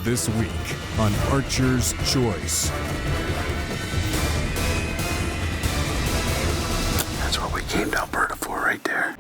This week on Archer's Choice. That's what we came to Alberta for right there.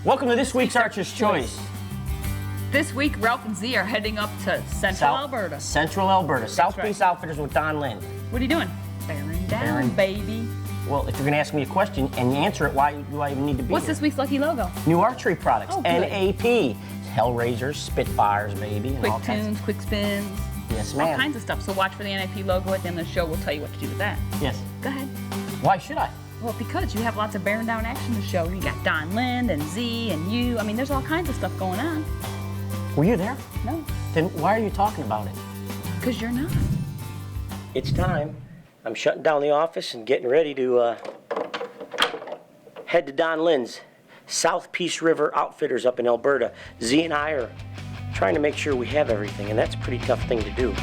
Welcome to this week's Archer's Choice. This week, Ralph and Z are heading up to Central Alberta. Central Alberta. South right. Peace Outfitters with Don Lind. What are you doing? Bearing down, baby. Well, if you're going to ask me a question and you answer it, why do I even need to be What's here? this week's lucky logo? New archery products. Oh, good. NAP. Hellraisers, Spitfires, baby. And all Quick kinds tunes, quick spins. Yes, All ma'am. kinds of stuff. So watch for the NIP logo at the end of the show. We'll tell you what to do with that. Yes. Go ahead. Why should I? Well, because you have lots of bearing down action to show. You got Don Lind and Z and you. I mean, there's all kinds of stuff going on. Were you there? No, Then why are you talking about it? because you're not. It's time. I'm shutting down the office and getting ready to head to Don Lind's South Peace River Outfitters up in Alberta. Z and I are trying to make sure we have everything, and that's a pretty tough thing to do.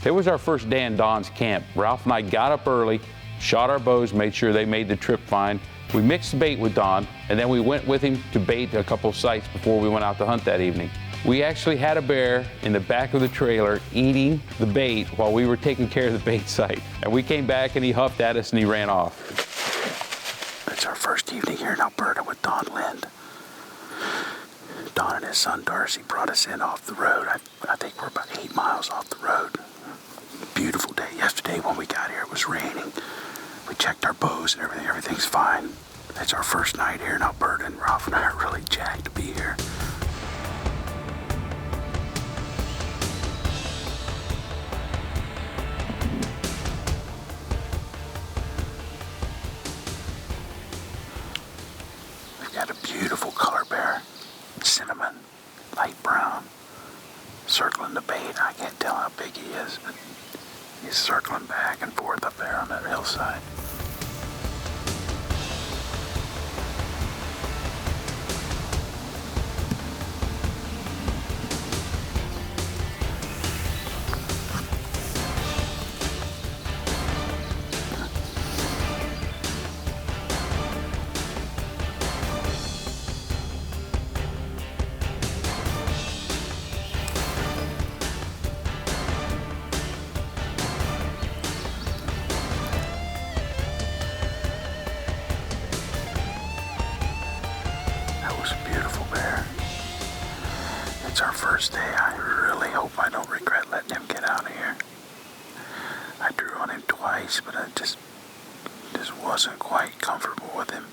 It was our first day in Don's camp. Ralph and I got up early, shot our bows, made sure they made the trip fine. We mixed bait with Don, and then we went with him to bait a couple sites before we went out to hunt that evening. We actually had a bear in the back of the trailer eating the bait while we were taking care of the bait site. And we came back and he huffed at us and he ran off. It's our first evening here in Alberta with Don Lind. Don and his son Darcy brought us in off the road. I think we're about 8 miles off the road. Beautiful day. Yesterday when we got here it was raining. We checked our bows and everything's fine. It's our first night here in Alberta and Ralph and I are really jacked to be here. We've got a beautiful color bear. Cinnamon, light brown. Circling the bait. I can't tell how big he is, but he's circling back and forth up there on that hillside. That was a beautiful bear. It's our first day. I really hope I don't regret letting him get out of here. I drew on him twice, but I just wasn't quite comfortable with him.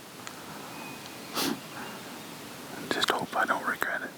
I just hope I don't regret it.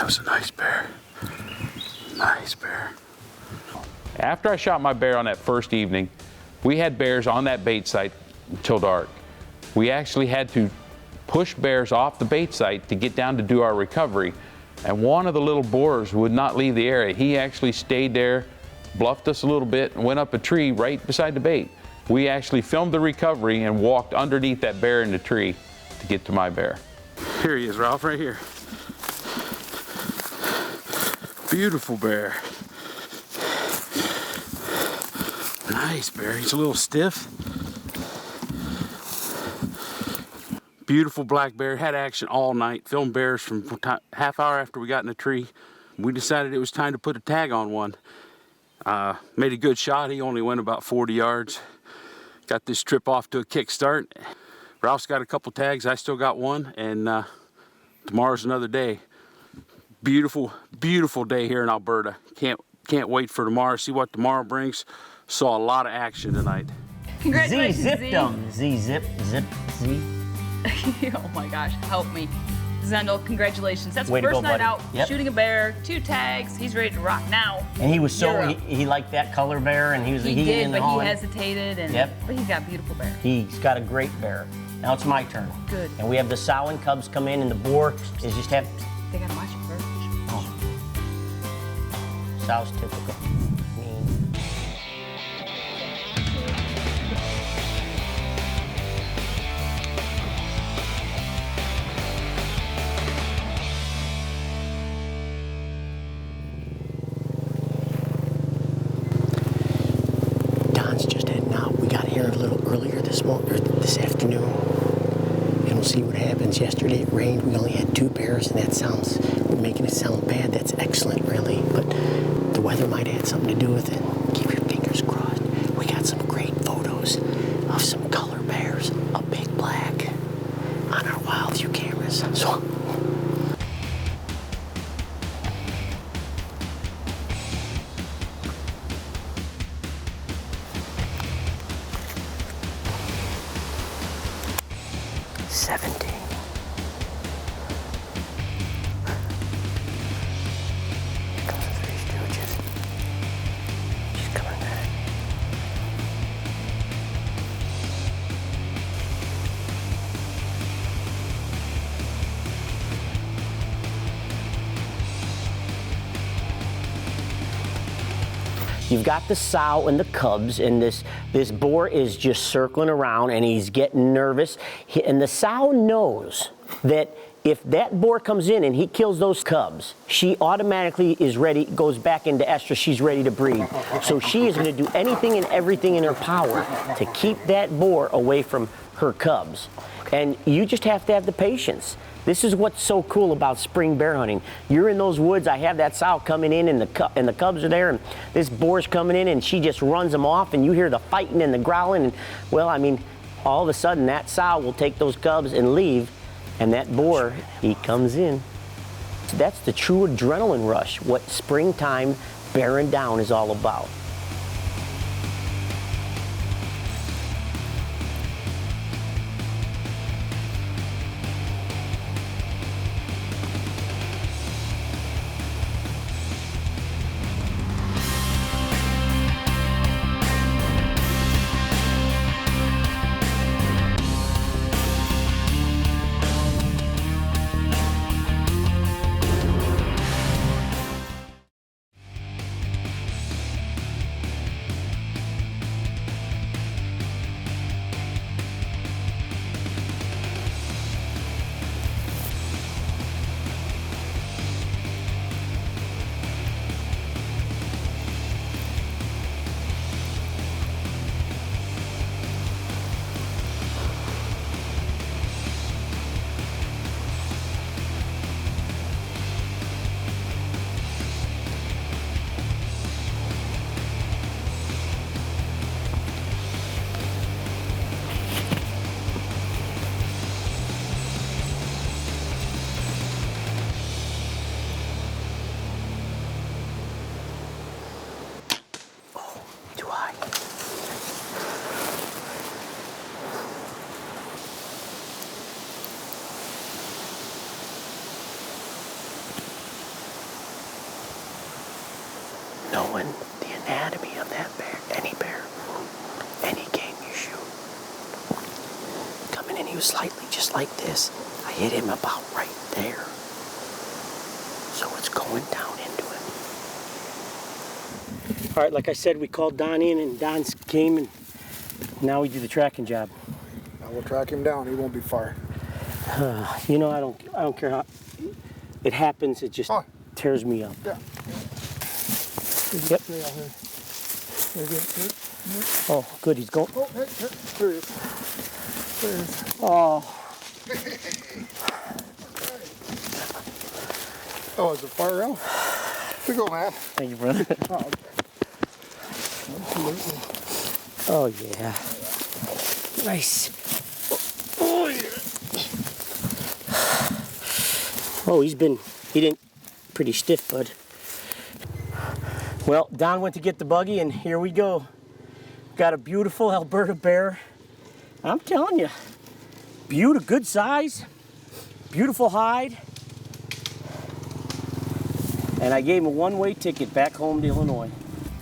That was a nice bear. Nice bear. After I shot my bear on that first evening, we had bears on that bait site until dark. We actually had to push bears off the bait site to get down to do our recovery. And one of the little boars would not leave the area. He actually stayed there, bluffed us a little bit, and went up a tree right beside the bait. We actually filmed the recovery and walked underneath that bear in the tree to get to my bear. Here he is, Ralph, right here. Beautiful bear. Nice bear. He's a little stiff. Beautiful black bear. Had action all night. Filmed bears from half hour after we got in the tree. We decided it was time to put a tag on one. Made a good shot. He only went about 40 yards. Got this trip off to a kickstart. Ralph's got a couple tags. I still got one. And tomorrow's another day. Beautiful, beautiful day here in Alberta. Can't wait for tomorrow. See what tomorrow brings. Saw a lot of action tonight. Congratulations, Z zipped them. Z zip, Z. Oh my gosh, help me. Zendel, congratulations. That's Way to first go, night buddy. out, Yep. shooting a bear, 2 tags. He's ready to rock now. And he was so, You're up. he liked that color bear, and he was He he did, and but he hauling. hesitated, and Yep. but he's got a beautiful bear. He's got a great bear. Now it's my turn. Good. And we have the sow and cubs come in, and the boar is just have, They gotta watch it first. sow's typical. Mean. Don's just heading out. We got here a little earlier this afternoon. And we'll see what happens. Yesterday it rained. We only had 2 bears, and that sounds, we're making it sound bad. That's excellent, really. But the weather might have had something to do with it. Keep your fingers crossed. We got some great photos of some color bears, a big black, on our wild view cameras. So. Here comes the 3 Stooges. She's coming back. You've got the sow and the cubs, and this boar is just circling around, and he's getting nervous. And the sow knows that if that boar comes in and he kills those cubs, she automatically is ready, goes back into estrus, she's ready to breed. So she is going to do anything and everything in her power to keep that boar away from her cubs. And you just have to have the patience. This is what's so cool about spring bear hunting. You're in those woods, I have that sow coming in, and the cubs are there, and this boar's coming in, and she just runs them off, and you hear the fighting and the growling, and well, I mean, all of a sudden that sow will take those cubs and leave, and that boar, he comes in. That's the true adrenaline rush, what springtime bearing down is all about. knowing the anatomy of that bear, any game you shoot. Coming in, he was slightly just like this. I hit him about right there. So it's going down into him. All right, like I said, we called Don in, and Don came, and now we do the tracking job. I will track him down. He won't be far. You know, I don't care how it happens. It just tears me up. Yeah. Yep. Stay out here. There you go. Oh, good. He's going. Oh, hey, there he is. There he is. Oh. Oh, is it far out? Here you go, man. Thank you, brother. Oh, okay. Absolutely. Oh yeah. Nice. Oh yeah. Oh, he didn't pretty stiff, bud. Well, Don went to get the buggy, and here we go. Got a beautiful Alberta bear. I'm telling you, good size, beautiful hide. And I gave him a one-way ticket back home to Illinois.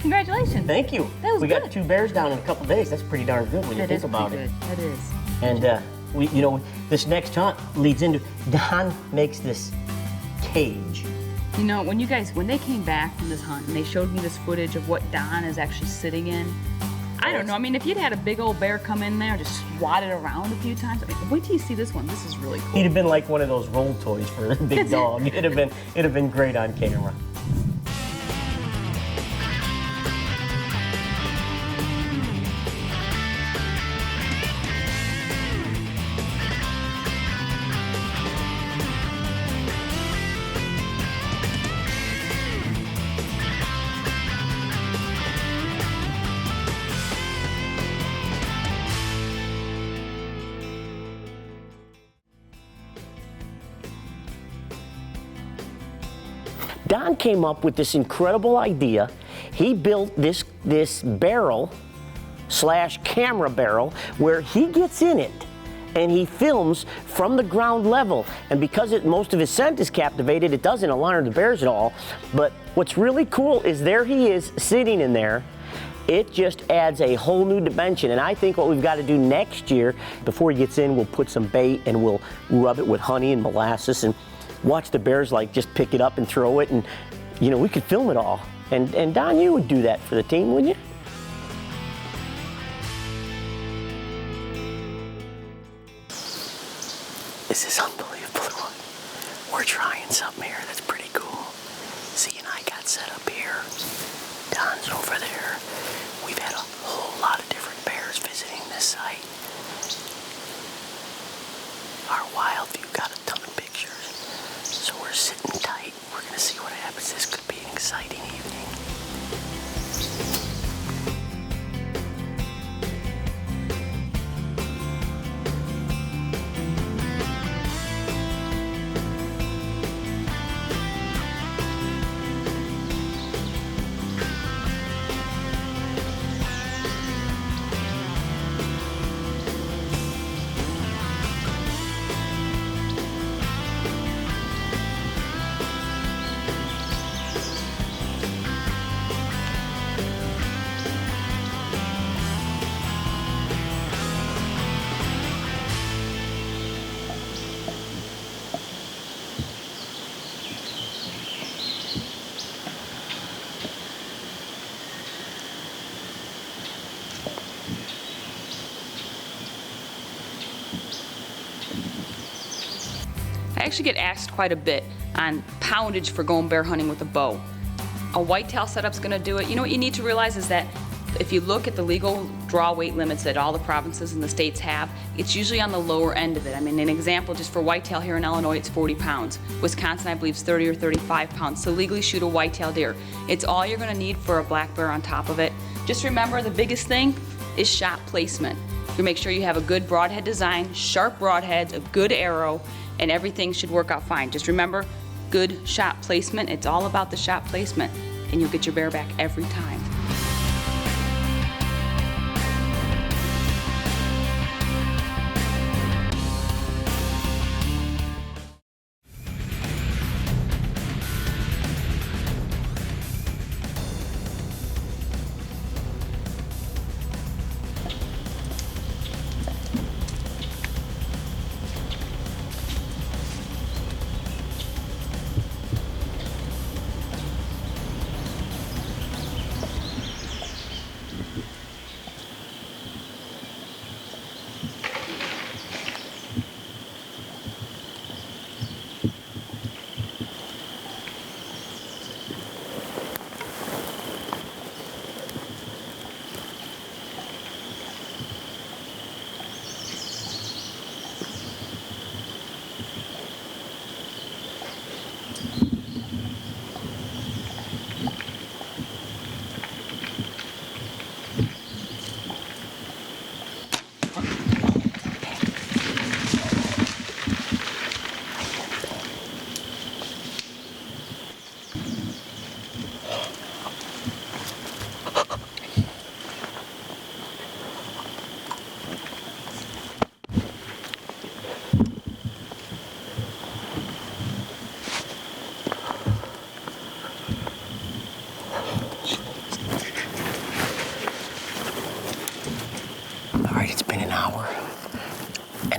Congratulations. Thank you. That was we good. got 2 bears down in a couple days. That's pretty darn good when you think about it. That is. And this next hunt leads into Don makes this cage. You know, when they came back from this hunt and they showed me this footage of what Don is actually sitting in, I don't know. I mean, if you'd had a big old bear come in there and just swat it around a few times, I mean, wait till you see this one. This is really cool. He'd have been like one of those roll toys for a big dog. It'd have been great on camera. Don came up with this incredible idea. He built this barrel / camera barrel where he gets in it and he films from the ground level. And because most of his scent is captivated, it doesn't alarm the bears at all. But what's really cool is there he is sitting in there. It just adds a whole new dimension. And I think what we've got to do next year, before he gets in, we'll put some bait and we'll rub it with honey and molasses and watch the bears like just pick it up and throw it, and we could film it all. And Don, you would do that for the team, wouldn't you? This is unbelievable. We're trying something here that's pretty cool. Z and I got set up here. Don's over there. We've had a whole lot of different bears visiting this site. Our wild view got a ton of pictures. So we're sitting tight. We're going to see what happens. This could be an exciting evening. I actually get asked quite a bit on poundage for going bear hunting with a bow. A whitetail setup's gonna do it. You know what you need to realize is that if you look at the legal draw weight limits that all the provinces and the states have, it's usually on the lower end of it. I mean, an example, just for whitetail here in Illinois, it's 40 pounds. Wisconsin, I believe, is 30 or 35 pounds. So legally shoot a whitetail deer. It's all you're gonna need for a black bear on top of it. Just remember, the biggest thing is shot placement. You make sure you have a good broadhead design, sharp broadheads, a good arrow, and everything should work out fine. Just remember, good shot placement. It's all about the shot placement, and you'll get your bear back every time.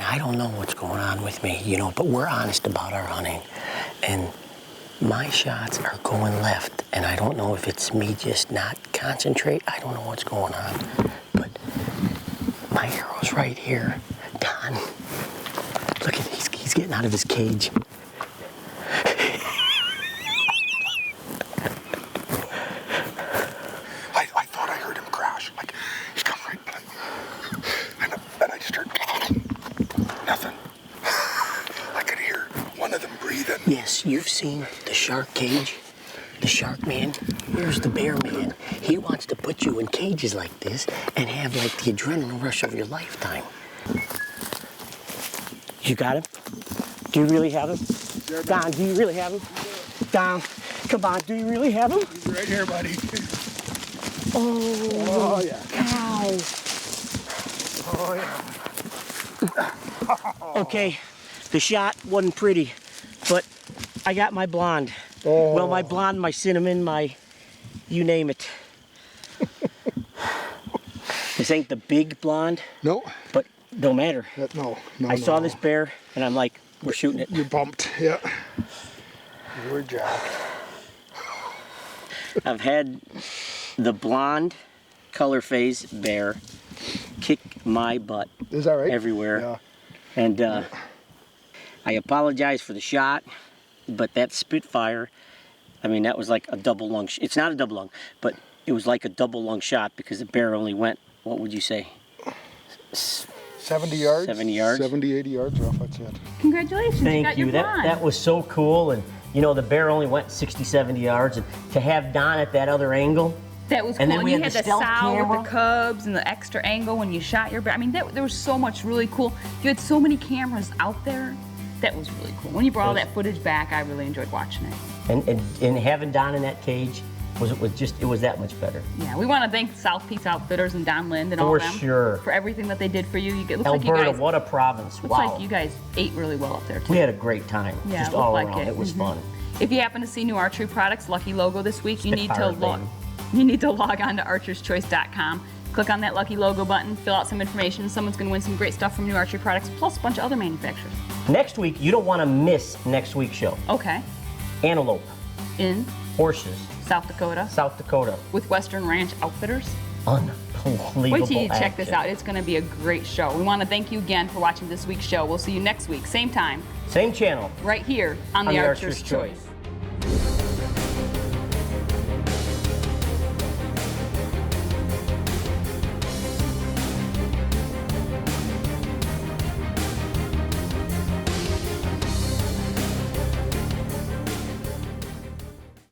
And I don't know what's going on with me, you know, but we're honest about our hunting. And my shots are going left, and I don't know if it's me just not concentrate. I don't know what's going on, but my arrow's right here. Don, look at he's getting out of his cage. I thought I heard him crash. Like, he's coming right by. And I just heard nothing. I could hear one of them breathing. Yes, you've seen the shark cage. The shark man, here's the bear man. He wants to put you in cages like this and have like the adrenaline rush of your lifetime. You got him? Do you really have him? Don, do you really have him? Don, come on, do you really have him? He's right here, buddy. Oh, yeah. cow. Oh, yeah. Okay, the shot wasn't pretty, but I got my blonde. Oh. Well, my blonde, my cinnamon, my you name it. This ain't the big blonde, No, but don't matter. no. I saw this bear, and I'm like, we're shooting it. You're bumped, yeah. You were jacked. I've had the blonde color phase bear kick my butt Is that right? everywhere. Yeah. And I apologize for the shot, but that Spitfire, I mean, that was like a double lung. It's not a double lung, but it was like a double lung shot because the bear only went, what would you say? 70 yards? 70 yards. 70, 80 yards rough, that's it. Congratulations, you Thank got you. your That blonde. was so cool. And, you know, the bear only went 60, 70 yards. And to have Don at that other angle. That was cool. And then we you had had the the stealth sow camera. with the cubs and the extra angle when you shot your bear. I mean, there was so much really cool. You had so many cameras out there. That was really cool. When you brought all that footage back, I really enjoyed watching it. And having Don in that cage was that much better. Yeah, we want to thank South Peaks Outfitters and Don Lind and all For of them sure. for everything that they did for you. It looks Alberta, like you guys, what a province. looks Wow. like you guys ate really well up there too. We had a great time. Yeah, just it looked all like around. it. It was fun. If you happen to see new archery products, Lucky logo this week, you need to Spitfire, log. baby. You need to log on to archerschoice.com. Click on that Lucky logo button, fill out some information. Someone's going to win some great stuff from new archery products, plus a bunch of other manufacturers. Next week, you don't want to miss next week's show. Okay. Antelope, In horses, South Dakota South Dakota. with Western Ranch Outfitters. Unbelievable Wait till you check this action. out. It's going to be a great show. We want to thank you again for watching this week's show. We'll see you next week, same time, Same channel. right here on the Archer's Choice.